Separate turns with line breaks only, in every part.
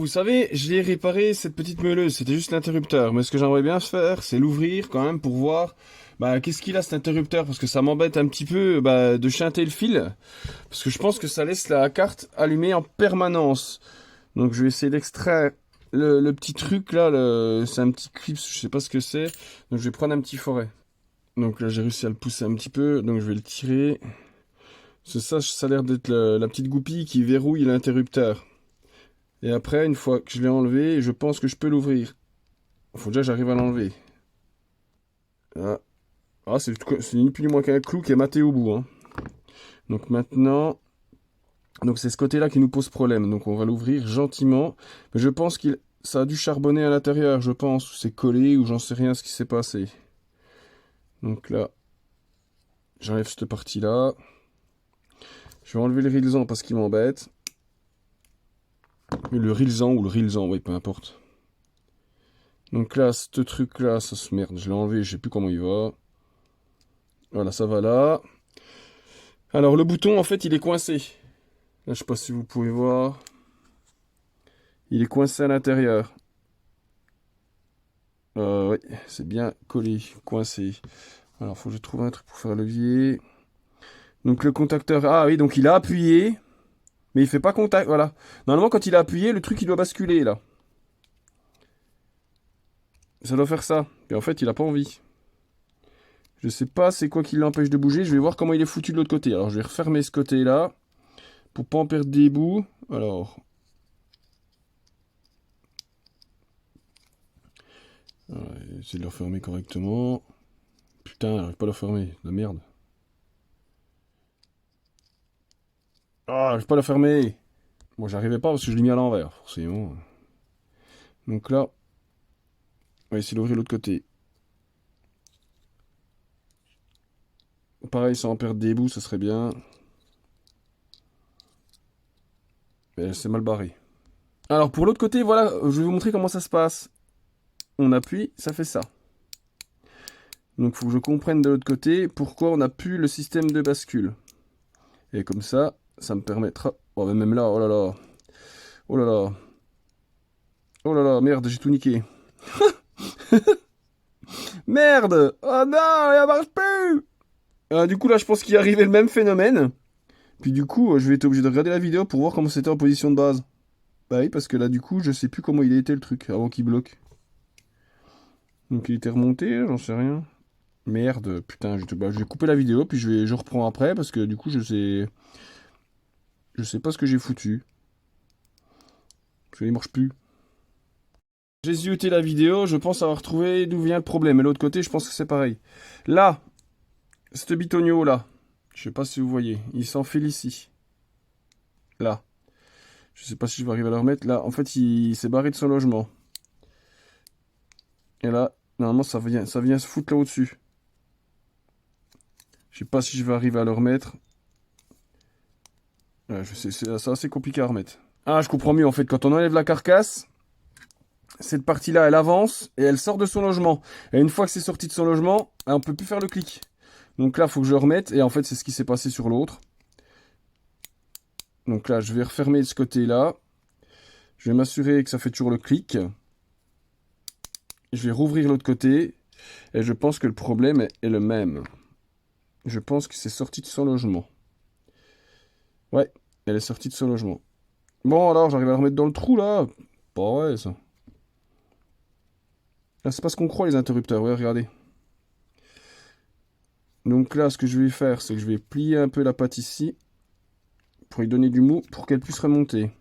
Vous savez, j'ai réparé cette petite meuleuse, c'était juste l'interrupteur. Mais ce que j'aimerais bien faire, c'est l'ouvrir quand même pour voir qu'est-ce qu'il a cet interrupteur. Parce que ça m'embête un petit peu de chanter le fil. Parce que je pense que ça laisse la carte allumée en permanence. Donc je vais essayer d'extraire le petit truc là. C'est un petit clip, je sais pas ce que c'est. Donc je vais prendre un petit forêt. Donc là j'ai réussi à le pousser un petit peu. Donc je vais le tirer. Ça a l'air d'être la petite goupille qui verrouille l'interrupteur. Et après, une fois que je l'ai enlevé, je pense que je peux l'ouvrir. Il faut déjà que j'arrive à l'enlever. Ah, c'est ni plus ni moins qu'un clou qui est maté au bout, hein. Donc maintenant, donc c'est ce côté-là qui nous pose problème. Donc on va l'ouvrir gentiment. Mais je pense qu'il ça a dû charbonner à l'intérieur, je pense. Ou c'est collé, ou j'en sais rien ce qui s'est passé. Donc là, j'enlève cette partie-là. Je vais enlever le rilsan parce qu'il m'embête. Le rilsan ou le rilsan, oui, peu importe. Donc là, ce truc-là, ça se merde. Je l'ai enlevé, je sais plus comment il va. Voilà, ça va là. Alors le bouton, en fait, il est coincé. Là, je sais pas si vous pouvez voir. Il est coincé à l'intérieur. Oui, c'est bien collé, coincé. Alors, faut que je trouve un truc pour faire levier. Donc le contacteur, ah oui, donc il a appuyé, mais il fait pas contact, voilà. Normalement, quand il a appuyé, le truc, il doit basculer, là. Ça doit faire ça. Et en fait, il a pas envie. Je sais pas c'est quoi qui l'empêche de bouger. Je vais voir comment il est foutu de l'autre côté. Alors, je vais refermer ce côté-là, pour pas en perdre des bouts. Alors... essayer de le refermer correctement. Putain, j'arrive pas à le fermer, la merde. Ah, j'arrive pas à le fermer. Bon, j'arrivais pas parce que je l'ai mis à l'envers, forcément. Donc là, on va essayer d'ouvrir l'autre côté. Pareil, sans en perdre des bouts, ça serait bien. Mais c'est mal barré. Alors pour l'autre côté, voilà, je vais vous montrer comment ça se passe. On appuie, ça fait ça. Donc il faut que je comprenne de l'autre côté pourquoi on n'a plus le système de bascule. Et comme ça me permettra... Oh, mais même là, oh là là. Oh là là. Oh là là, merde, j'ai tout niqué. Merde! Oh non, il marche plus! Du coup, là, je pense qu'il est arrivé le même phénomène. Puis du coup, je vais être obligé de regarder la vidéo pour voir comment c'était en position de base. Bah oui, parce que là, du coup, je sais plus comment il a été le truc avant qu'il bloque. Donc il était remonté, j'en sais rien. Merde, putain, je vais couper la vidéo, puis je reprends après, parce que du coup, je sais pas ce que j'ai foutu. Parce qu'il marche plus. J'ai zioté la vidéo, je pense avoir trouvé d'où vient le problème. Et l'autre côté, je pense que c'est pareil. Là, ce bitonio là, je sais pas si vous voyez, il s'enfile ici. Là. Je sais pas si je vais arriver à le remettre. Là, en fait, il s'est barré de son logement. Et là, normalement, ça vient se foutre là au-dessus. Je sais pas si je vais arriver à le remettre. Ouais, c'est assez compliqué à remettre. Ah, je comprends mieux, en fait. Quand on enlève la carcasse, cette partie-là, elle avance et elle sort de son logement. Et une fois que c'est sorti de son logement, on peut plus faire le clic. Donc là, il faut que je le remette. Et en fait, c'est ce qui s'est passé sur l'autre. Donc là, je vais refermer de ce côté-là. Je vais m'assurer que ça fait toujours le clic. Je vais rouvrir l'autre côté. Et je pense que le problème est le même. Je pense que c'est sorti de son logement. Ouais, elle est sortie de son logement. Bon, alors, j'arrive à la remettre dans le trou, là. Pas vrai, ça. Là, c'est pas ce qu'on croit, les interrupteurs. Ouais, regardez. Donc là, ce que je vais faire, c'est que je vais plier un peu la patte ici. Pour lui donner du mou, pour qu'elle puisse remonter.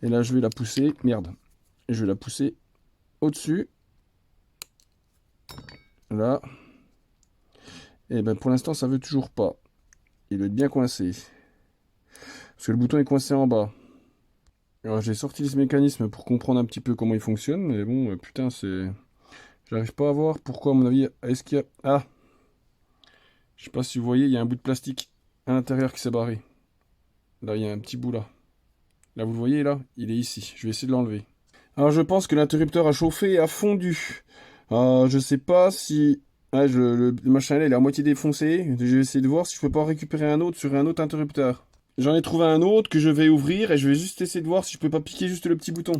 Et là, je vais la pousser. Merde. Je vais la pousser au-dessus. Là. Et ben, pour l'instant, ça veut toujours pas. Il doit être bien coincé. Parce que le bouton est coincé en bas. Alors, j'ai sorti ce mécanisme pour comprendre un petit peu comment il fonctionne. Mais bon, putain, c'est... J'arrive pas à voir pourquoi, à mon avis, est-ce qu'il y a... Ah! Je sais pas si vous voyez, il y a un bout de plastique à l'intérieur qui s'est barré. Là, il y a un petit bout là. Là, vous le voyez, là? Il est ici. Je vais essayer de l'enlever. Alors, je pense que l'interrupteur a chauffé et a fondu. Je sais pas si... Ouais, le machin là, il est à moitié défoncé. Je vais essayer de voir si je peux pas en récupérer un autre sur un autre interrupteur. J'en ai trouvé un autre que je vais ouvrir et je vais juste essayer de voir si je peux pas piquer juste le petit bouton.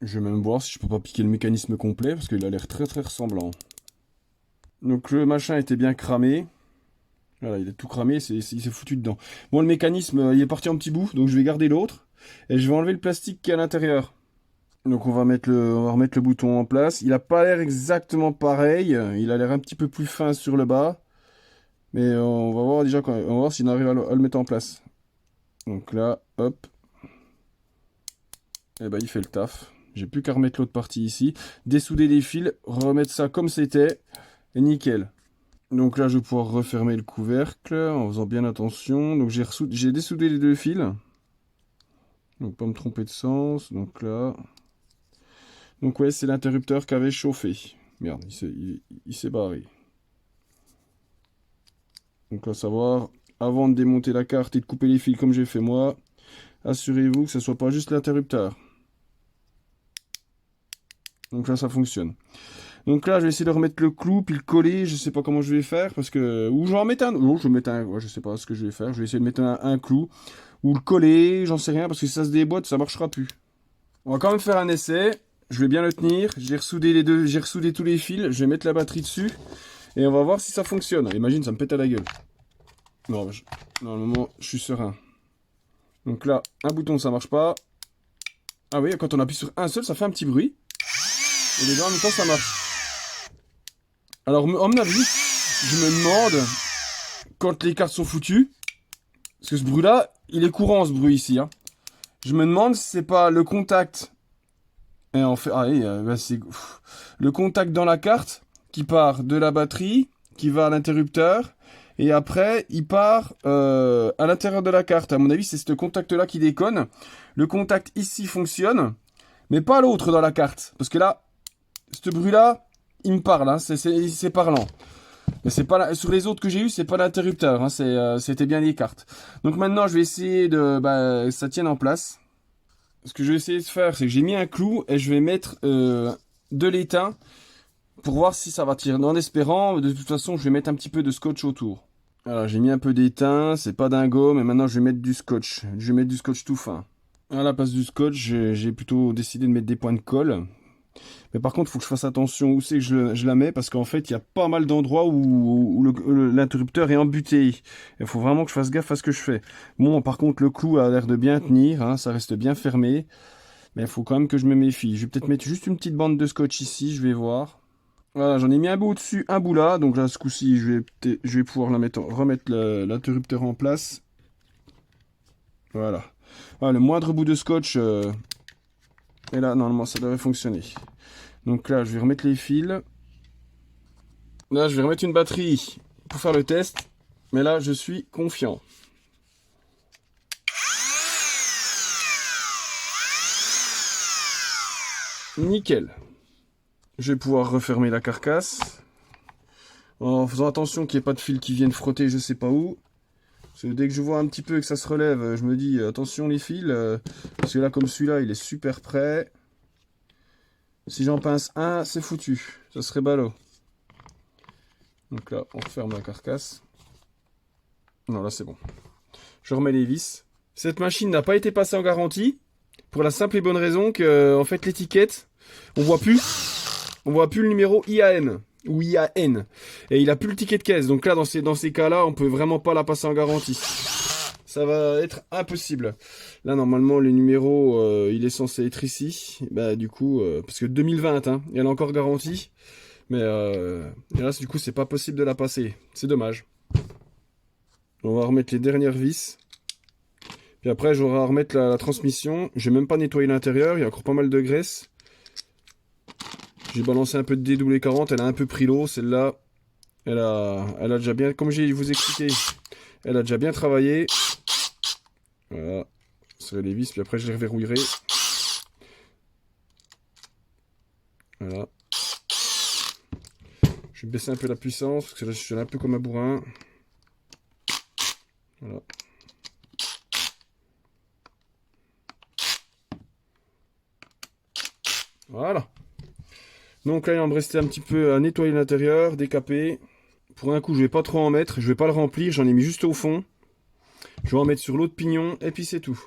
Je vais même voir si je peux pas piquer le mécanisme complet parce qu'il a l'air très très ressemblant. Donc le machin était bien cramé. Voilà, il est tout cramé, il s'est foutu dedans. Bon, le mécanisme, il est parti en petits bouts, donc je vais garder l'autre. Et je vais enlever le plastique qui est à l'intérieur. Donc on va remettre le bouton en place. Il a pas l'air exactement pareil. Il a l'air un petit peu plus fin sur le bas. Mais on va voir déjà, on va voir si on arrive à le mettre en place. Donc là, hop. Et ben il fait le taf. J'ai plus qu'à remettre l'autre partie ici. Dessouder les fils, remettre ça comme c'était. Et nickel. Donc là, je vais pouvoir refermer le couvercle en faisant bien attention. Donc j'ai dessoudé les deux fils. Donc pas me tromper de sens. Donc là. Donc ouais, c'est l'interrupteur qui avait chauffé. Merde, il s'est barré. Donc à savoir, avant de démonter la carte et de couper les fils comme j'ai fait moi, assurez-vous que ce soit pas juste l'interrupteur. Donc là, ça fonctionne. Donc là, je vais essayer de remettre le clou, puis le coller. Je sais pas comment je vais faire, parce que... Ou je vais en mettre un... Non, je vais mettre un... Ouais, je sais pas ce que je vais faire. Je vais essayer de mettre un clou. Ou le coller, j'en sais rien, parce que si ça se déboîte, ça marchera plus. On va quand même faire un essai. Je vais bien le tenir. J'ai ressoudé les deux... J'ai ressoudé tous les fils. Je vais mettre la batterie dessus. Et on va voir si ça fonctionne. Imagine, ça me pète à la gueule. Non, normalement, je suis serein. Donc là, un bouton, ça marche pas. Ah oui, quand on appuie sur un seul, ça fait un petit bruit. Et les deux en même temps, ça marche. Alors, à mon avis, je me demande, quand les cartes sont foutues, parce que ce bruit-là, il est courant, ce bruit ici. Hein. Je me demande si c'est pas le contact. Et en fait, ah oui, bah c'est le contact dans la carte qui part de la batterie, qui va à l'interrupteur. Et après, il part à l'intérieur de la carte. À mon avis, c'est ce contact-là qui déconne. Le contact ici fonctionne, mais pas l'autre dans la carte. Parce que là, ce bruit-là, il me parle. Hein, c'est parlant. Mais c'est pas sur les autres que j'ai eu, c'est pas l'interrupteur. Hein, c'était bien les cartes. Donc maintenant, je vais essayer que ça tienne en place. Ce que je vais essayer de faire, c'est que j'ai mis un clou et je vais mettre de l'étain pour voir si ça va tirer. En espérant, de toute façon, je vais mettre un petit peu de scotch autour. Alors, j'ai mis un peu d'étain, c'est pas dingo, mais maintenant je vais mettre du scotch. Je vais mettre du scotch tout fin. À la place du scotch, j'ai plutôt décidé de mettre des points de colle. Mais par contre, il faut que je fasse attention où c'est que je la mets, parce qu'en fait, il y a pas mal d'endroits où l'interrupteur est embuté. Il faut vraiment que je fasse gaffe à ce que je fais. Bon, par contre, le clou a l'air de bien tenir, hein, ça reste bien fermé. Mais il faut quand même que je me méfie. Je vais peut-être mettre juste une petite bande de scotch ici, je vais voir. Voilà, j'en ai mis un bout au-dessus, un bout là. Donc là, ce coup-ci, je vais pouvoir remettre l'interrupteur en place. Voilà. Voilà, le moindre bout de scotch. Et là, normalement, ça devrait fonctionner. Donc là, je vais remettre les fils. Là, je vais remettre une batterie pour faire le test. Mais là, je suis confiant. Nickel. Je vais pouvoir refermer la carcasse. En faisant attention qu'il n'y ait pas de fil qui viennent frotter je sais pas où. Parce que dès que je vois un petit peu que ça se relève, je me dis attention les fils. Parce que là, comme celui-là, il est super près. Si j'en pince un, c'est foutu. Ça serait ballot. Donc là, on referme la carcasse. Non, là, c'est bon. Je remets les vis. Cette machine n'a pas été passée en garantie. Pour la simple et bonne raison que, en fait, l'étiquette, on voit plus le numéro IAN. Ou IAN. Et il a plus le ticket de caisse. Donc là, dans ces cas-là, on peut vraiment pas la passer en garantie. Ça va être impossible. Là, normalement, le numéro, il est censé être ici. Bah, du coup, parce que 2020, hein, elle a encore garantie. Mais là, du coup, c'est pas possible de la passer. C'est dommage. On va remettre les dernières vis. Puis après, j'aurai à remettre la transmission. J'ai même pas nettoyé l'intérieur. Il y a encore pas mal de graisse. J'ai balancé un peu de DW40. Elle a un peu pris l'eau. Celle-là, elle a déjà bien... Comme je vous expliqué, elle a déjà bien travaillé. Voilà. Serrer les vis. Puis après, je les reverrouillerai. Voilà. Je vais baisser un peu la puissance. Parce que là, je suis un peu comme un bourrin. Voilà. Voilà. Donc là, il va me rester un petit peu à nettoyer l'intérieur, décaper. Pour un coup, je vais pas trop en mettre. Je vais pas le remplir. J'en ai mis juste au fond. Je vais en mettre sur l'autre pignon et puis c'est tout.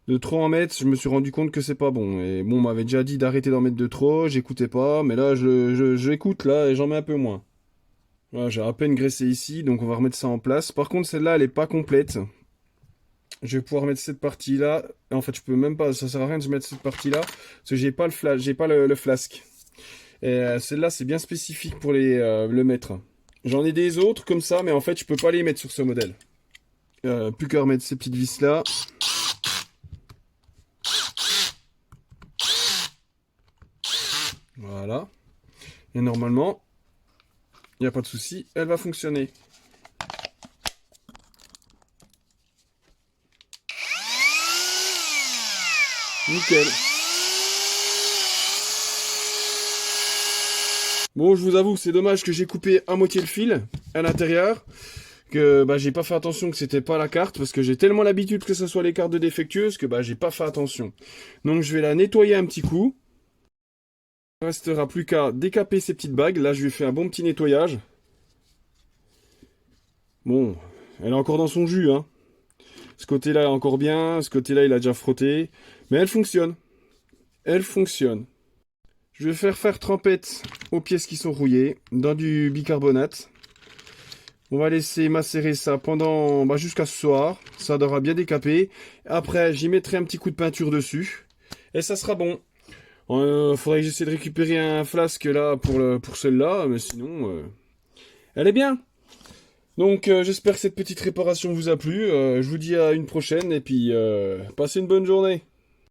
De trop en mettre, je me suis rendu compte que c'est pas bon. Et bon, on m'avait déjà dit d'arrêter d'en mettre de trop, j'écoutais pas, mais là, j'écoute là et j'en mets un peu moins. Voilà, j'ai à peine graissé ici, donc on va remettre ça en place. Par contre, celle-là, elle est pas complète. Je vais pouvoir mettre cette partie-là. En fait, je peux même pas, ça sert à rien de mettre cette partie-là, parce que j'ai pas le flash, j'ai pas le flasque. Et celle-là, c'est bien spécifique pour le mettre. J'en ai des autres comme ça, mais en fait, je peux pas les mettre sur ce modèle. Plus qu'à remettre ces petites vis-là. Voilà. Et normalement, il n'y a pas de souci, elle va fonctionner. Nickel. Bon, je vous avoue, c'est dommage que j'ai coupé à moitié le fil à l'intérieur. Que bah, j'ai pas fait attention que c'était pas la carte. Parce que j'ai tellement l'habitude que ce soit les cartes de défectueuses que bah, j'ai pas fait attention. Donc je vais la nettoyer un petit coup. Il ne restera plus qu'à décaper ces petites bagues. Là, je lui fais un bon petit nettoyage. Bon, elle est encore dans son jus, hein. Ce côté-là est encore bien, ce côté-là, il a déjà frotté. Mais elle fonctionne. Elle fonctionne. Je vais faire trempette aux pièces qui sont rouillées dans du bicarbonate. On va laisser macérer ça pendant jusqu'à ce soir. Ça devra bien décaper. Après, j'y mettrai un petit coup de peinture dessus. Et ça sera bon. Faudrait que j'essaie de récupérer un flasque là pour celle-là. Mais sinon, elle est bien. Donc j'espère que cette petite réparation vous a plu. Je vous dis à une prochaine et puis passez une bonne journée.